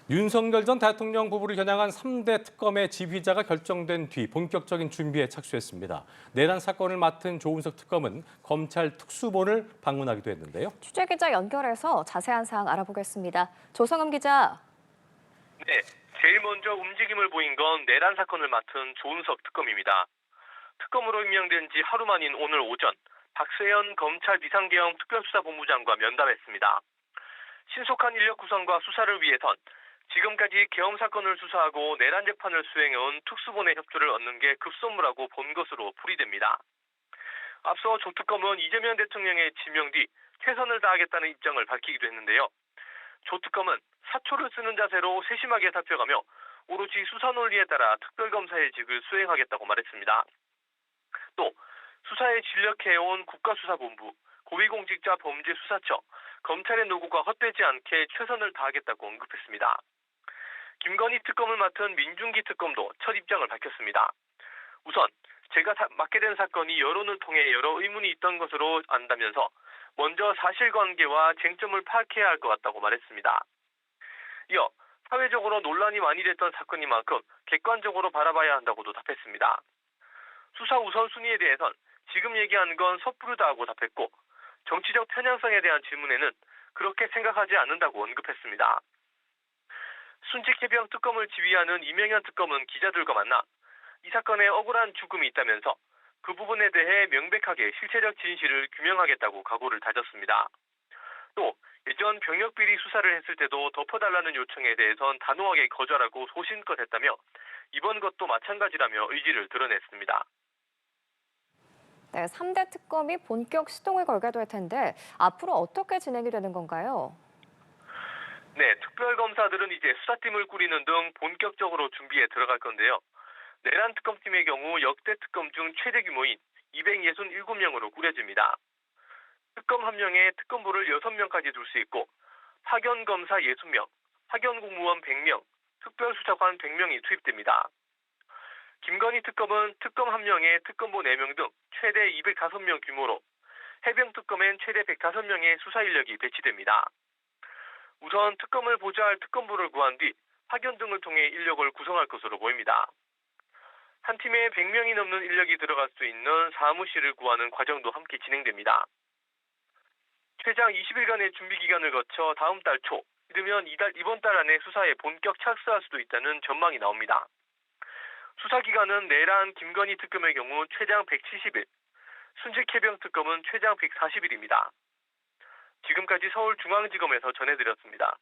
윤석열 전 대통령 부부를 겨냥한 3대 특검의 지휘자가 결정된 뒤 본격적인 준비에 착수했습니다. 내란 사건을 맡은 조은석 특검은 검찰 특수본을 방문하기도 했는데요. 취재 기자 연결해서 자세한 사항 알아보겠습니다. 조성음 기자. 네, 제일 먼저 움직임을 보인 건 내란 사건을 맡은 조은석 특검입니다. 특검으로 임명된 지 하루 만인 오늘 오전, 박세현 검찰 비상대응 특별수사본부장과 면담했습니다. 신속한 인력 구성과 수사를 위해선 지금까지 계엄 사건을 수사하고 내란 재판을 수행해온 특수본의 협조를 얻는 게 급선무라고 본 것으로 풀이됩니다. 앞서 조 특검은 이재명 대통령의 지명 뒤 최선을 다하겠다는 입장을 밝히기도 했는데요. 조 특검은 사초를 쓰는 자세로 세심하게 살펴가며 오로지 수사 논리에 따라 특별검사의 직을 수행하겠다고 말했습니다. 또 수사에 진력해온 국가수사본부, 고위공직자 범죄수사처, 검찰의 노고가 헛되지 않게 최선을 다하겠다고 언급했습니다. 김건희 특검을 맡은 민중기 특검도 첫 입장을 밝혔습니다. 우선 제가 맡게 된 사건이 여론을 통해 여러 의문이 있던 것으로 안다면서 먼저 사실관계와 쟁점을 파악해야 할 것 같다고 말했습니다. 이어 사회적으로 논란이 많이 됐던 사건인 만큼 객관적으로 바라봐야 한다고도 답했습니다. 수사 우선순위에 대해선 지금 얘기한 건 섣부르다고 답했고 정치적 편향성에 대한 질문에는 그렇게 생각하지 않는다고 언급했습니다. 순직해병 특검을 지휘하는 이명현 특검은 기자들과 만나 이 사건에 억울한 죽음이 있다면서 그 부분에 대해 명백하게 실체적 진실을 규명하겠다고 각오를 다졌습니다. 또 예전 병역비리 수사를 했을 때도 덮어달라는 요청에 대해선 단호하게 거절하고 소신껏 했다며 이번 것도 마찬가지라며 의지를 드러냈습니다. 네, 3대 특검이 본격 시동을 걸게 될 텐데 앞으로 어떻게 진행이 되는 건가요? 네, 특별검사들은 이제 수사팀을 꾸리는 등 본격적으로 준비에 들어갈 건데요. 내란 특검팀의 경우 역대 특검 중 최대 규모인 267명으로 꾸려집니다. 특검 1명에 특검부를 6명까지 둘 수 있고 파견검사 60명, 파견공무원 100명, 특별수사관 100명이 투입됩니다. 김건희 특검은 특검 1명에 특검부 4명 등 최대 205명 규모로 해병특검엔 최대 105명의 수사 인력이 배치됩니다. 우선 특검을 보좌할 특검부를 구한 뒤 파견 등을 통해 인력을 구성할 것으로 보입니다. 한 팀에 100명이 넘는 인력이 들어갈 수 있는 사무실을 구하는 과정도 함께 진행됩니다. 최장 20일간의 준비 기간을 거쳐 다음 달 초, 이르면 이번 달 안에 수사에 본격 착수할 수도 있다는 전망이 나옵니다. 수사 기간은 내란 김건희 특검의 경우 최장 170일, 순직해병 특검은 최장 140일입니다. 지금까지 서울중앙지검에서 전해드렸습니다.